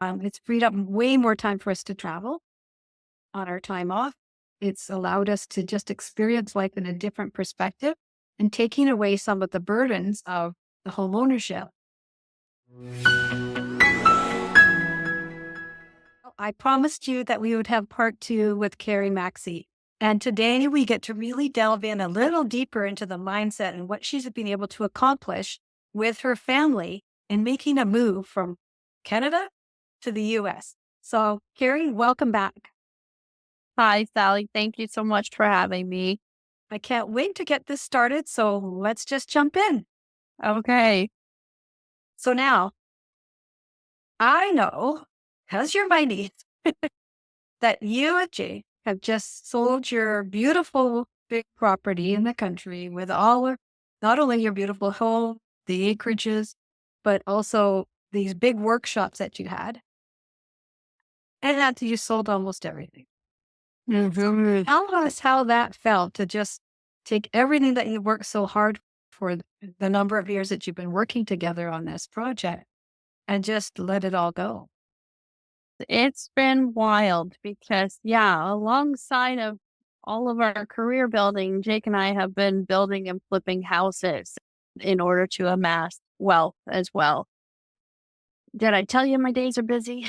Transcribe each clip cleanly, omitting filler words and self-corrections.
It's freed up way more time for us to travel on our time off. It's allowed us to just experience life in a different perspective and taking away some of the burdens of the home ownership. I promised you that we would have part two with Carrie Maxey. And today we get to really delve in a little deeper into the mindset and what she's been able to accomplish with her family in making a move from Canada to the US. So, Carrie, welcome back. Hi, Sally. Thank you so much for having me. I can't wait to get this started. So, let's just jump in. Okay. So, now I know, because you're my niece, that you and Jake have just sold your beautiful big property in the country with all of not only your beautiful home, the acreages, but also these big workshops that you had. And that you sold almost everything. Mhm. Tell us how that felt to just take everything that you worked so hard for the number of years that you've been working together on this project and just let it all go. It's been wild because, yeah, alongside of all of our career building, Jake and I have been building and flipping houses in order to amass wealth as well. Did I tell you my days are busy?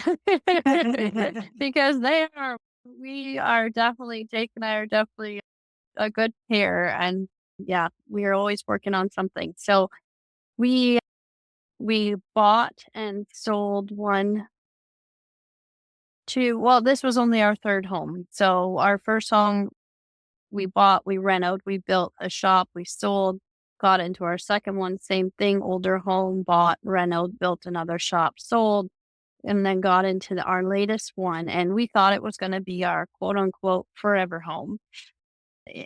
Because they are, we are definitely, Jake and I are definitely a good pair. And yeah, we are always working on something. So we We bought and sold one, 2 well, this was only our 3rd home. So our first home, we bought, we renoed, we built a shop, we sold, got into our second one, same thing, older home, bought, renoed, built another shop, sold, and then got into our latest one, and we thought it was gonna be our quote unquote "forever home."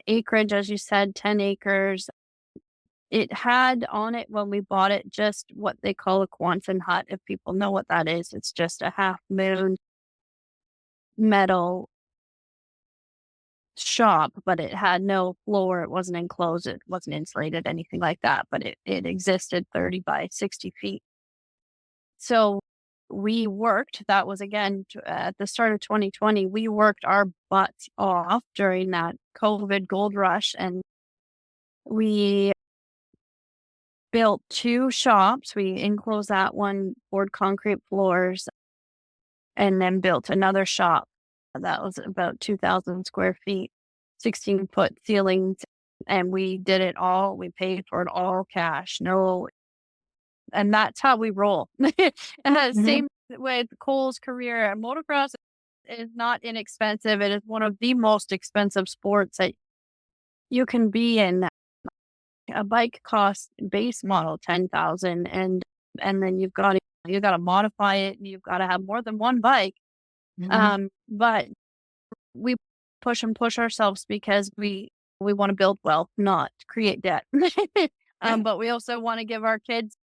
Acreage, as you said, 10 acres. It had on it when we bought it just what they call a Quonset hut, if people know what that is. It's just a half moon metal shop, but it had no floor. It wasn't enclosed. It wasn't insulated, anything like that. But it existed 30 by 60 feet. So we worked, that was again at the start of 2020, we worked our butts off during that COVID gold rush. And we built 2 shops. We enclosed that one, poured concrete floors, and then built another shop that was about 2,000 square feet, 16-foot ceilings, and we did it all. We paid for it all cash, no, and that's how we roll. Mhm. Same with Cole's career. Motocross is not inexpensive. It is one of the most expensive sports that you can be in. A bike costs base model 10,000, and then you got to modify it, and you've got to have more than one bike. Mhm. But we push and push ourselves because we want to build wealth, not create debt. But we also want to give our kids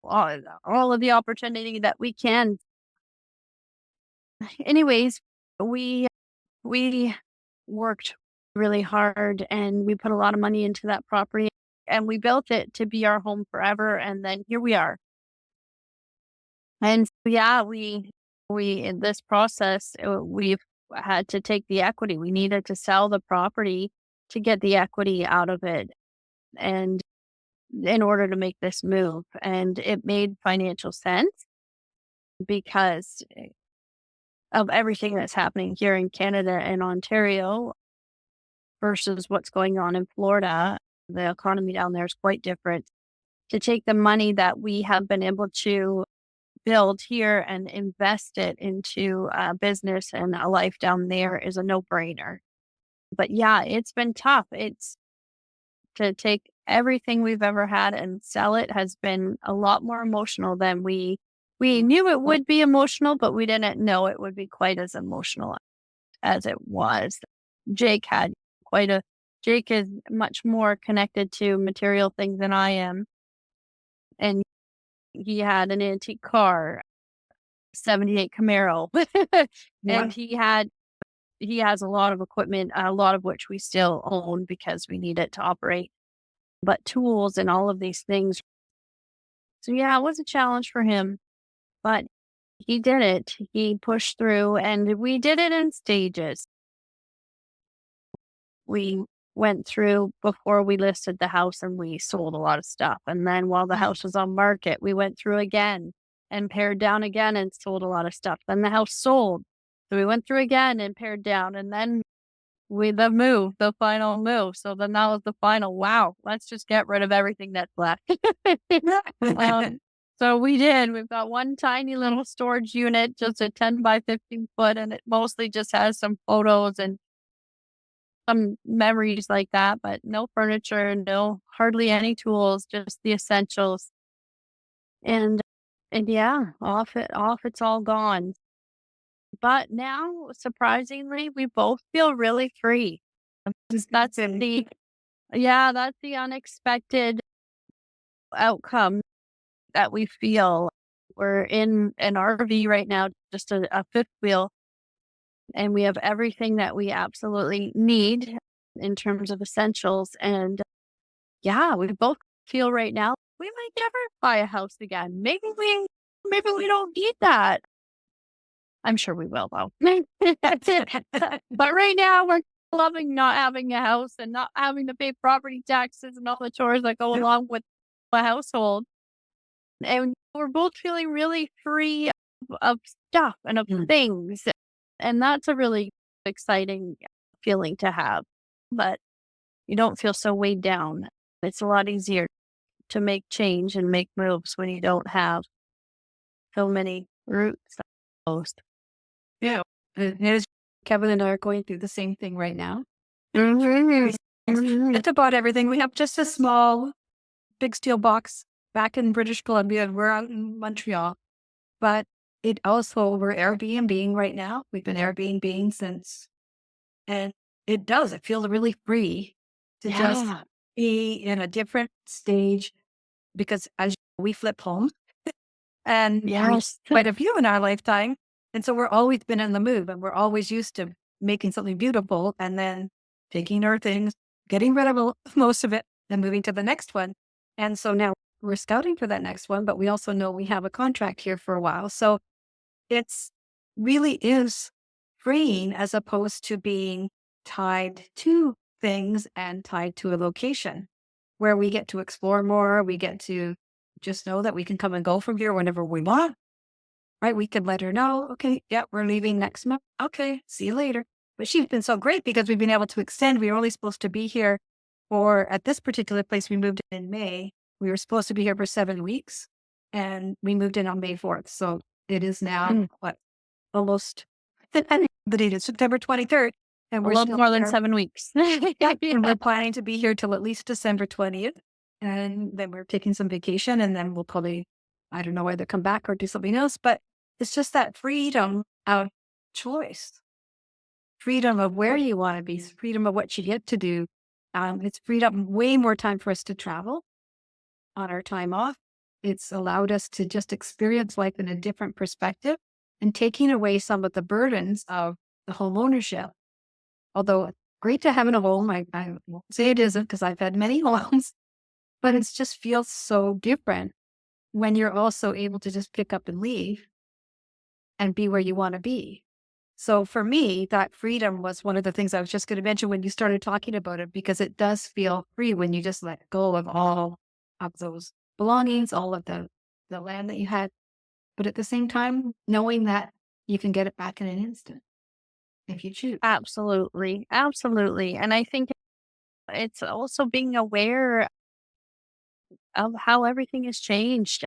all of the opportunity that we can. Anyways, we we worked really hard, and we put a lot of money into that property, and we built it to be our home forever. And then here we are. And so, yeah, we in this process, we've had to take the equity. We needed to sell the property to get the equity out of it, and in order to make this move. And it made financial sense because of everything that's happening here in Canada and Ontario versus what's going on in Florida. The economy down there is quite different. To take the money that we have been able to build here and invest it into a business and a life down there is a no-brainer. But yeah, it's been tough. It's to take everything we've ever had and sell it has been a lot more emotional than we knew it would be emotional, but we didn't know it would be quite as emotional as it was. Jake had quite a Jake is much more connected to material things than I am. And he had an antique car, 78 Camaro. Yeah. And he has a lot of equipment, a lot of which we still own because we need it to operate, but tools and all of these things. So yeah, it was a challenge for him, but he did it. He pushed through, and we did it in stages. We went through before we listed the house and we sold a lot of stuff. And then while the house was on market, we went through again and pared down again and sold a lot of stuff. Then the house sold. So we went through again and pared down. And then the final move. So then that was the final, wow, let's just get rid of everything that's left. um, so we did. We've got one tiny little storage unit, just a 10 by 15 foot, and it mostly just has some photos and some memories like that, but no furniture, no hardly any tools, just the essentials. And yeah, off it's all gone. But now, surprisingly, we both feel really free. That's the Yeah, that's the unexpected outcome that we feel. We're in an RV right now, just a fifth wheel, and we have everything that we absolutely need in terms of essentials. And yeah, we both feel right now we might never buy a house again. Maybe we don't need that. I'm sure we will though. But right now we're loving not having a house and not having to pay property taxes and all the chores that go along with a household. And we're both feeling really free of stuff and of things. And that's a really exciting feeling to have. But you don't feel so weighed down. It's a lot easier to make change and make moves when you don't have so many roots. Almost. Yeah. It is. Kevin and I are going through the same thing right now. It's about everything. We have just a small, big steel box back in British Columbia, and we're out in Montreal. But we're Airbnb right now. We've been Airbnb since, and it feels really free to just be in a different stage because as we flip homes and quite a few in our lifetime. And so we're always been in the move and we're always used to making something beautiful and then taking our things, getting rid of most of it and moving to the next one. And so now we're scouting for that next one, but we also know we have a contract here for a while. So it's really is freeing as opposed to being tied to things and tied to a location where we get to explore more. We get to just know that we can come and go from here whenever we want, right? We could let her know, okay, yeah, we're leaving next month. Okay, see you later. But she's been so great because we've been able to extend. We were only supposed to be here at this particular place, we moved in May. We were supposed to be here for 7 weeks and we moved in on May 4th. So it is now almost the date is September 23rd. And we're a little still more than there. 7 weeks. And we're planning to be here till at least December 20th. And then we're taking some vacation and then we'll probably, I don't know, either come back or do something else. But it's just that freedom of choice, freedom of where you want to be, freedom of what you get to do. It's freed up way more time for us to travel on our time off. It's allowed us to just experience life in a different perspective and taking away some of the burdens of the home ownership. Although it's great to have in a home, I won't say it isn't because I've had many homes, but it just feels so different when you're also able to just pick up and leave and be where you want to be. So for me, that freedom was one of the things I was just going to mention when you started talking about it, because it does feel free when you just let go of all of those belongings, all of the land that you had. But at the same time, knowing that you can get it back in an instant if you choose. Absolutely. Absolutely. And I think it's also being aware of how everything has changed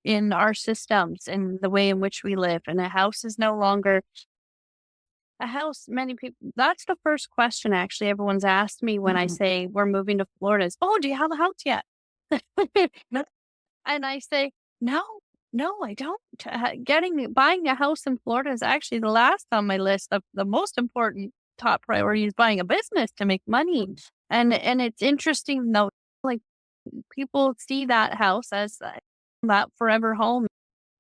in our systems and the way in which we live. And a house is no longer a house. Many people, that's the first question actually everyone's asked me when I say we're moving to Florida is, oh, do you have a house yet? And I say, no, I don't. Buying a house in Florida is actually the last on my list of the most important top priority is buying a business to make money. And it's interesting though, like people see that house as that forever home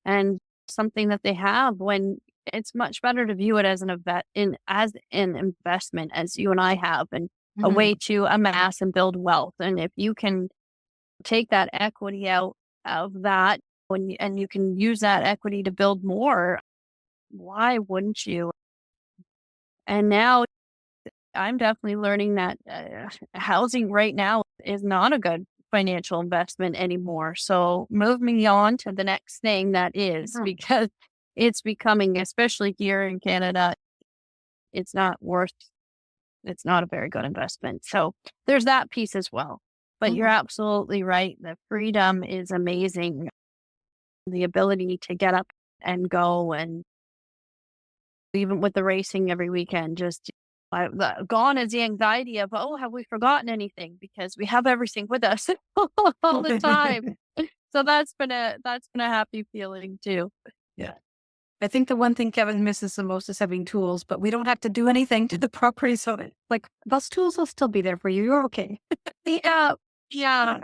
and something that they have when it's much better to view it as as an investment as you and I have and a way to amass and build wealth. And if you can take that equity out of that and you can use that equity to build more. Why wouldn't you? And now I'm definitely learning that housing right now is not a good financial investment anymore. So move me on to the next thing that is, Mhm. because it's becoming, especially here in Canada, it's not worth, it's not a very good investment. So there's that piece as well. But you're Mhm. absolutely right. The freedom is amazing. The ability to get up and go, and even with the racing every weekend, just gone is the anxiety of, oh, have we forgotten anything? Because we have everything with us all the time. So that's been a happy feeling too. Yeah. I think the one thing Kevin misses the most is having tools, but we don't have to do anything to the property. So like those tools will still be there for you. You're okay. Yeah, yeah.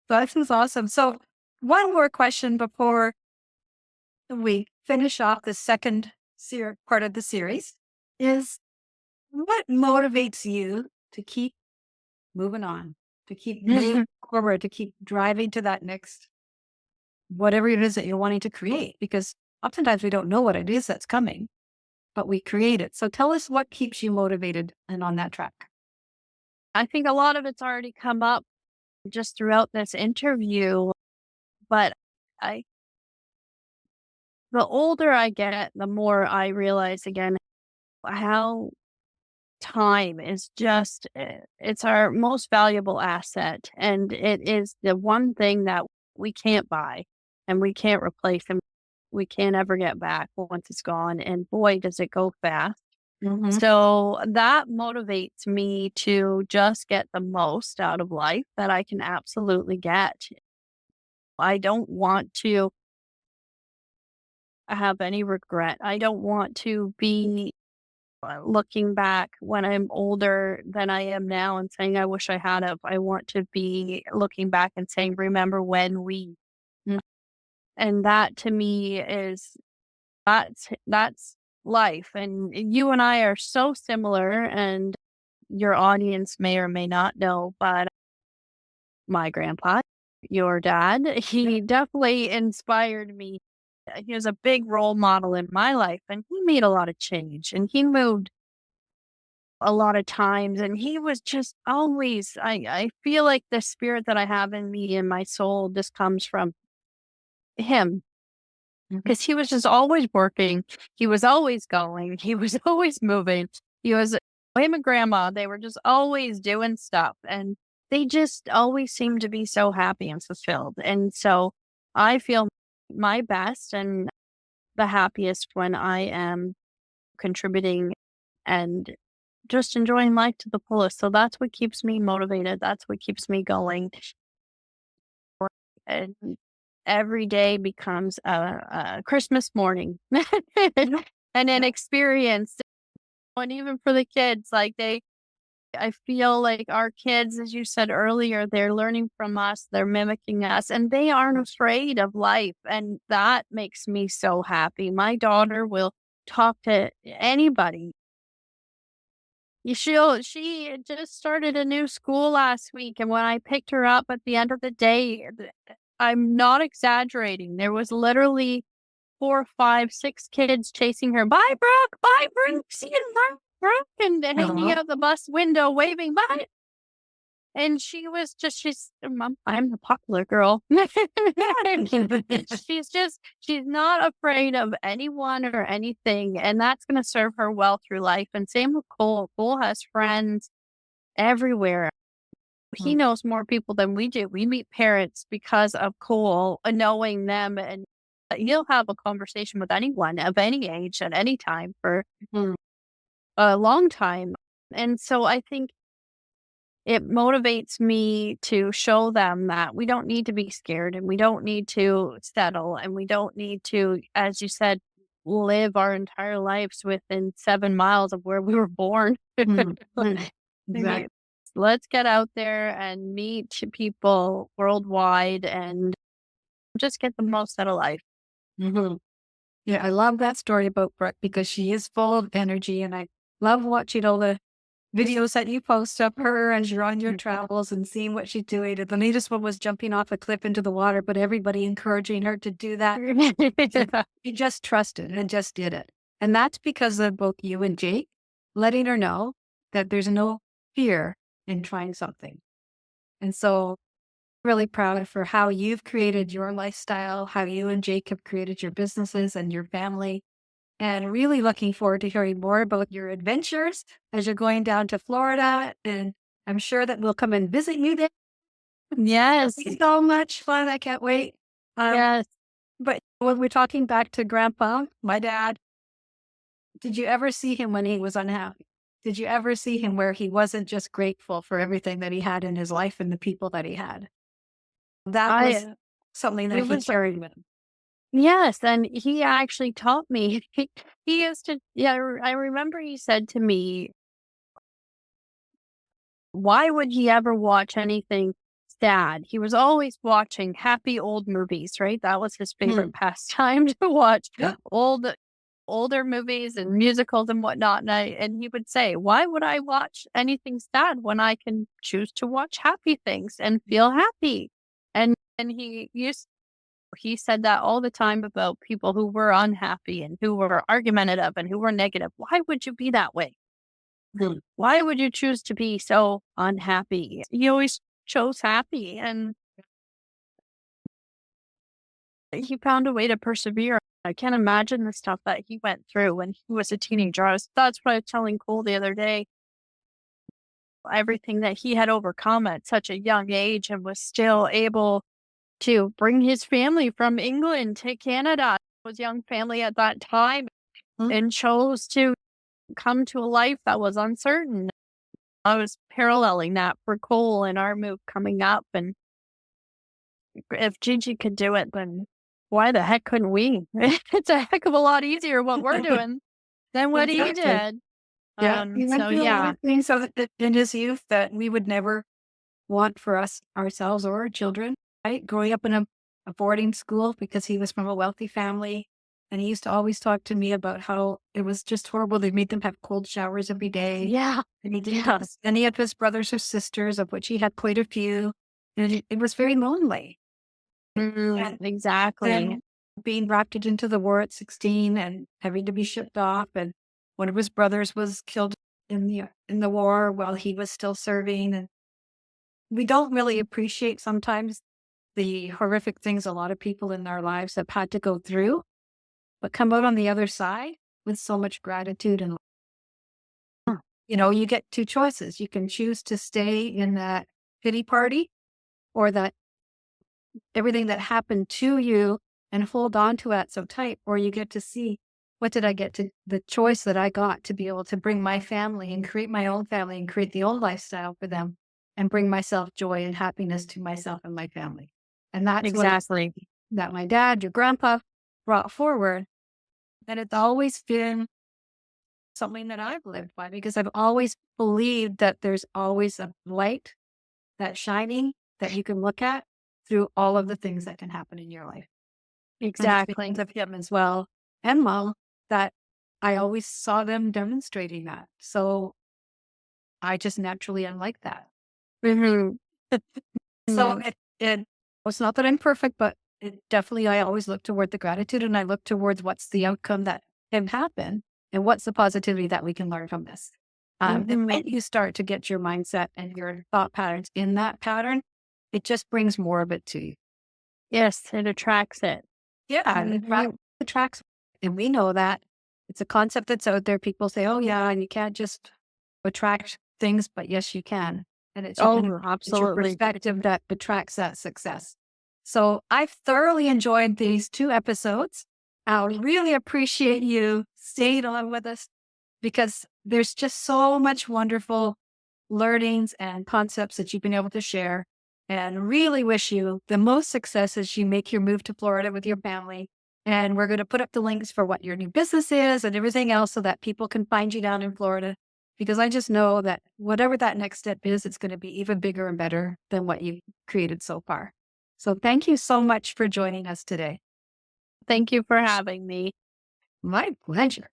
So this is awesome. So one more question before we finish off the second part of the series is, what motivates you to keep moving on, to keep moving forward, to keep driving to that next, whatever it is that you're wanting to create? Because oftentimes we don't know what it is that's coming, but we create it. So tell us what keeps you motivated and on that track. I think a lot of it's already come up just throughout this interview, but I the older I get, the more I realize again how time is just it's our most valuable asset, and it is the one thing that we can't buy and we can't replace, and we can't ever get back once it's gone, and boy does it go fast. Mm-hmm. So that motivates me to just get the most out of life that I can absolutely get. I don't want to have any regret. I don't want to be looking back when I'm older than I am now and saying, I wish I had of. I want to be looking back and saying, remember when we, and that to me is, that's life. And you and I are so similar, and your audience may or may not know, but my grandpa, your dad, he definitely inspired me. He was a big role model in my life, and he made a lot of change, and he moved a lot of times, and he was just always, I feel like the spirit that I have in me and my soul just comes from him, Mhm. because he was just always working. He was always going. He was always moving. He was him and grandma, they were just always doing stuff, and they just always seemed to be so happy and fulfilled. And so I feel my best and the happiest when I am contributing and just enjoying life to the fullest. So that's what keeps me motivated. That's what keeps me going. And every day becomes a Christmas morning Yeah. and an Yeah. experience. And even for the kids, like I feel like our kids, as you said earlier, they're learning from us, they're mimicking us, and they aren't afraid of life. And that makes me so happy. My daughter will talk to anybody. She just started a new school last week, and when I picked her up at the end of the day, I'm not exaggerating. There was literally 4, 5, 6 kids chasing her. Bye, Brooke. Bye, Brooke. See you tomorrow, Brooke, and hanging Uh-huh. out the bus window, waving bye. And she was just, she's, Mom, I'm the popular girl. She's not afraid of anyone or anything. And that's going to serve her well through life. And same with Cole. Cole has friends everywhere. He Mm. knows more people than we do. We meet parents because of Cole, knowing them. And he'll have a conversation with anyone of any age at any time for Mm. a long time. And so I think it motivates me to show them that we don't need to be scared, and we don't need to settle, and we don't need to, as you said, live our entire lives within 7 miles of where we were born. Mm. Mm. Yeah. Exactly. Let's get out there and meet people worldwide and just get the most out of life. Hmm. Yeah, I love that story about Brooke because she is full of energy, and I love watching all the videos that you post of her and you're on your travels and seeing what she's doing. And the latest one was jumping off a cliff into the water, but everybody encouraging her to do that. She just trusted and just did it. And that's because of both you and Jake letting her know that there's no fear in trying something. And so really proud for how you've created your lifestyle, how you and Jake have created your businesses and your family, and really looking forward to hearing more about your adventures as you're going down to Florida. And I'm sure that we'll come and visit you there. Yes. It's so much fun. I can't wait. Yes. But when we're talking back to Grandpa, my dad, did you ever see him when he was unhappy? Did you ever see him where he wasn't just grateful for everything that he had in his life and the people that he had? That was something that it he was- carried with him. Yes, and he actually taught me. He used to, yeah, I remember he said to me, why would he ever watch anything sad? He was always watching happy old movies, right? That was his favorite pastime to watch Yeah. older movies and musicals and whatnot. And he would say, why would I watch anything sad when I can choose to watch happy things and feel happy? And he said that all the time about people who were unhappy and who were argumentative and who were negative. Why would you be that way? Why would you choose to be so unhappy? He always chose happy, and he found a way to persevere. I can't imagine the stuff that he went through when he was a teenager. That's what I was telling Cole the other day. Everything that he had overcome at such a young age and was still able to bring his family from England to Canada. He was a young family at that time and chose to come to a life that was uncertain. I was paralleling that for Cole and our move coming up. And if Gigi could do it, then why the heck couldn't we? It's a heck of a lot easier what we're doing than what he Exactly. did. Yeah. He went So through a lot yeah, of things in his youth that we would never want for us, ourselves or our children, right? Growing up in a boarding school because he was from a wealthy family. And he used to always talk to me about how it was just horrible. They made them have cold showers every day. yeah, And he didn't yeah. have any of his brothers or sisters, of which he had quite a few. And it was very lonely. And Exactly. then being drafted into the war at 16 and having to be shipped off. And one of his brothers was killed in the war while he was still serving. And we don't really appreciate sometimes the horrific things a lot of people in our lives have had to go through, but come out on the other side with so much gratitude and you get two choices. You can choose to stay in that pity party or that everything that happened to you and hold on to it so tight, or you get to see what did I get to the choice that I got to be able to bring my family and create my own family and create the own lifestyle for them and bring myself joy and happiness to myself and my family. And that's Exactly. that my dad, your grandpa brought forward. And it's always been something that I've lived by because I've always believed that there's always a light that's shining that you can look at through all of the things that can happen in your life. Exactly. Because of him as well and Mom, that I always saw them demonstrating that. So I just naturally am like that. Mhm. So it's not that I'm perfect, but it definitely, I always look toward the gratitude and I look towards what's the outcome that can happen and what's the positivity that we can learn from this. And when you start to get your mindset and your thought patterns in that pattern, it just brings more of it to you. Yes, it attracts it. Yeah, and it attracts. And we know that it's a concept that's out there. People say, oh, yeah, and you can't just attract things, but yes, you can. And it's your Absolutely. perspective that attracts that success. So I've thoroughly enjoyed these 2 episodes. I really appreciate you staying on with us because there's just so much wonderful learnings and concepts that you've been able to share. And really wish you the most success as you make your move to Florida with your family. And we're going to put up the links for what your new business is and everything else so that people can find you down in Florida. Because I just know that whatever that next step is, it's going to be even bigger and better than what you've created so far. So thank you so much for joining us today. Thank you for having me. My pleasure.